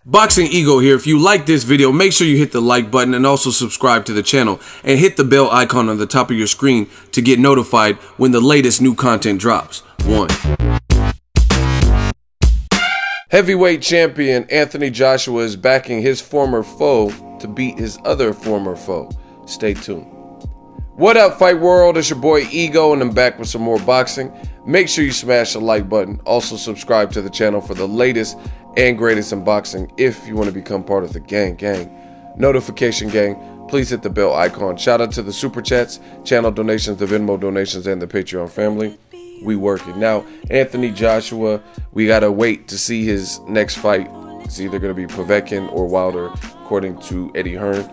Boxing Ego here. If you like this video, make sure you hit the like button and also subscribe to the channel and hit the bell icon on the top of your screen to get notified when the latest new content drops. 1. Heavyweight champion Anthony Joshua is backing his former foe to beat his other former foe. Stay tuned. What up, Fight World? It's your boy Ego, and I'm back with some more boxing. Make sure you smash the like button. Also subscribe to the channel for the latest and greatest in boxing if you want to become part of the gang. Notification gang, please hit the bell icon. Shout out to the super chats, channel donations, the Venmo donations, and the Patreon family. We working. Now, Anthony Joshua, we gotta wait to see his next fight. It's either gonna be Povetkin or Wilder, according to Eddie Hearn.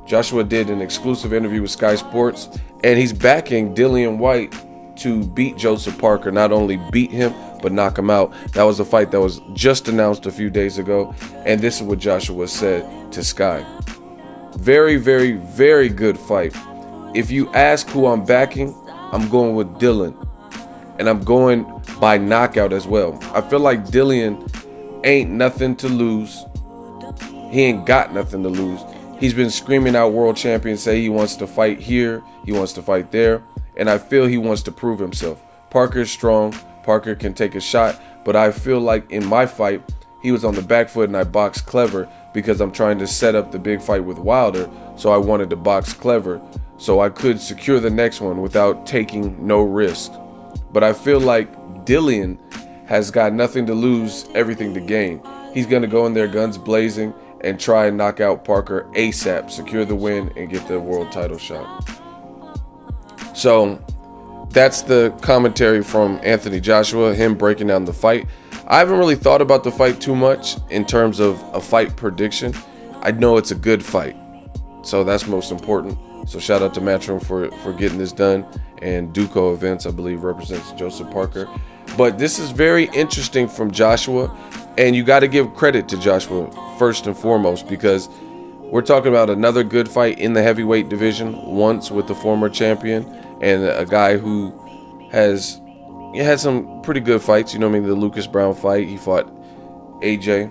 Joshua did an exclusive interview with Sky Sports, and he's backing Dillian Whyte to beat Joseph Parker. Not only beat him, but knock him out. That was a fight that was just announced a few days ago, and this is what Joshua said to Sky. Very, very, very good fight. If you ask who I'm backing, I'm going with Dillian, and I'm going by knockout as well. I feel like Dillian ain't nothing to lose. He ain't got nothing to lose. He's been screaming out world champion, say he wants to fight here, he wants to fight there, and I feel he wants to prove himself. Parker is strong, Parker can take a shot, but I feel like in my fight, he was on the back foot and I boxed clever because I'm trying to set up the big fight with Wilder, so I wanted to box clever so I could secure the next one without taking no risk. But I feel like Dillian has got nothing to lose, everything to gain. He's going to go in there guns blazing and try and knock out Parker ASAP, secure the win, and get the world title shot. So that's the commentary from Anthony Joshua, him breaking down the fight. I haven't really thought about the fight too much in terms of a fight prediction. I know it's a good fight, so that's most important. So shout out to Matchroom for getting this done, and Duco Events, I believe, represents Joseph Parker. But this is very interesting from Joshua, and you got to give credit to Joshua first and foremost, because we're talking about another good fight in the heavyweight division, once with the former champion and a guy who has had some pretty good fights. You know what I mean? The Lucas Brown fight, he fought AJ,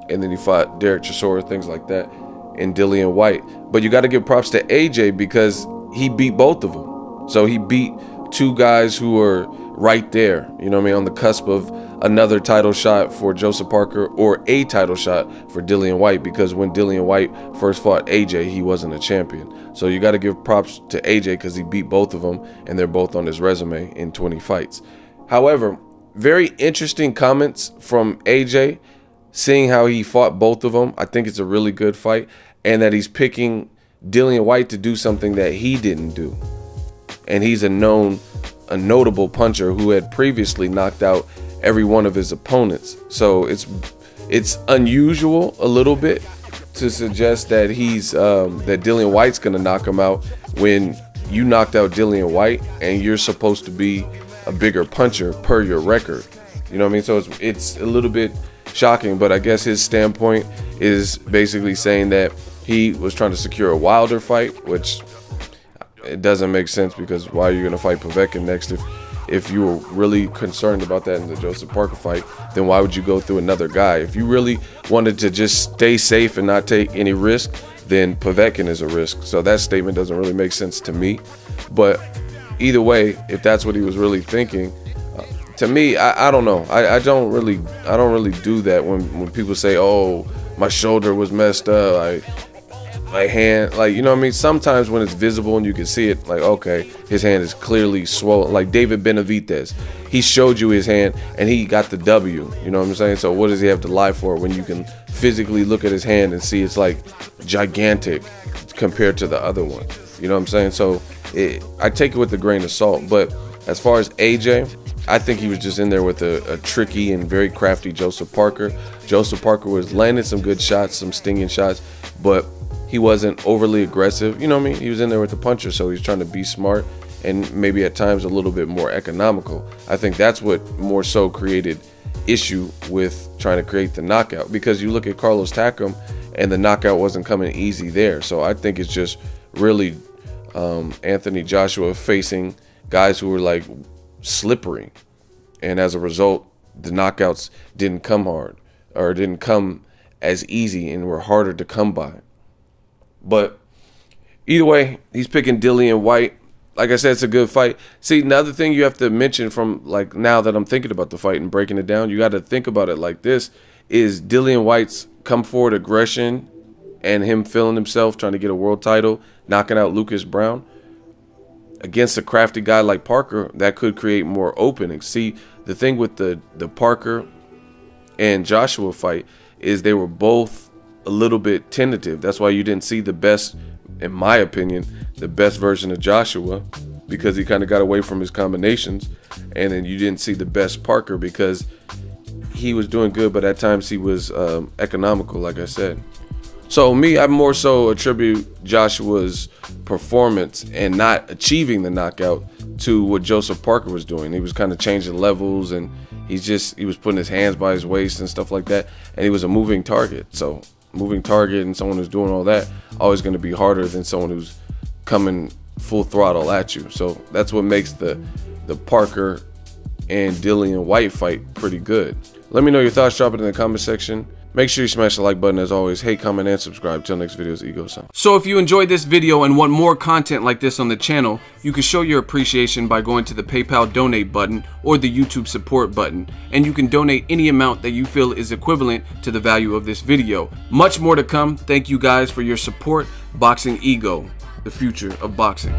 and then he fought Derek Chisora, things like that, and Dillian Whyte. But you got to give props to AJ because he beat both of them. So he beat two guys who were right there, you know what I mean, on the cusp of another title shot for Joseph Parker or a title shot for Dillian Whyte, because when Dillian Whyte first fought AJ, he wasn't a champion. So you got to give props to AJ because he beat both of them, and they're both on his resume in 20 fights. However, very interesting comments from AJ, seeing how he fought both of them. I think it's a really good fight, and that he's picking Dillian Whyte to do something that he didn't do. And he's a notable puncher who had previously knocked out every one of his opponents. So it's unusual a little bit to suggest that that Dillian Whyte's gonna knock him out when you knocked out Dillian Whyte and you're supposed to be a bigger puncher per your record. You know what I mean? So it's a little bit shocking, but I guess his standpoint is basically saying that he was trying to secure a Wilder fight, which it doesn't make sense, because why are you going to fight Povetkin next if you were really concerned about that in the Joseph Parker fight? Then why would you go through another guy? If you really wanted to just stay safe and not take any risk, then Povetkin is a risk. So that statement doesn't really make sense to me. But either way, if that's what he was really thinking, to me, I don't know. I don't really do that when people say, oh, my shoulder was messed up, my hand, like, you know what I mean? Sometimes when it's visible and you can see it, like, okay, his hand is clearly swollen. Like David Benavidez, he showed you his hand and he got the W. You know what I'm saying? So what does he have to lie for when you can physically look at his hand and see it's like gigantic compared to the other one? You know what I'm saying? So I take it with a grain of salt. But as far as AJ, I think he was just in there with a tricky and very crafty Joseph Parker. Joseph Parker was landing some good shots, some stinging shots, but he wasn't overly aggressive. You know what I mean? He was in there with the puncher, so he's trying to be smart and maybe at times a little bit more economical. I think that's what more so created issue with trying to create the knockout, because you look at Carlos Takam and the knockout wasn't coming easy there. So I think it's just really Anthony Joshua facing guys who were like slippery, and as a result, the knockouts didn't come hard or didn't come as easy and were harder to come by. But either way, he's picking Dillian Whyte. Like I said, it's a good fight. See, another thing you have to mention from, like, now that I'm thinking about the fight and breaking it down, you got to think about it like this, is Dillian Whyte's come forward aggression and him feeling himself, trying to get a world title, knocking out Lucas Brown. Against a crafty guy like Parker, that could create more openings. See, the thing with the Parker and Joshua fight is they were both a little bit tentative. That's why you didn't see the best, in my opinion, the best version of Joshua, because he kind of got away from his combinations. And then you didn't see the best Parker because he was doing good, but at times he was economical, like I said. So me, I more so attribute Joshua's performance and not achieving the knockout to what Joseph Parker was doing. He was kind of changing levels, and he was putting his hands by his waist and stuff like that, and he was a moving target. So moving target and someone who's doing all that, always going to be harder than someone who's coming full throttle at you. So that's what makes the Parker and Dillian Whyte fight pretty good. Let me know your thoughts, drop it in the comment section. Make sure you smash the like button as always. Hey, comment, and subscribe. Till next video, it's Ego-san. So if you enjoyed this video and want more content like this on the channel, you can show your appreciation by going to the PayPal donate button or the YouTube support button. And you can donate any amount that you feel is equivalent to the value of this video. Much more to come. Thank you guys for your support. Boxing Ego, the future of boxing.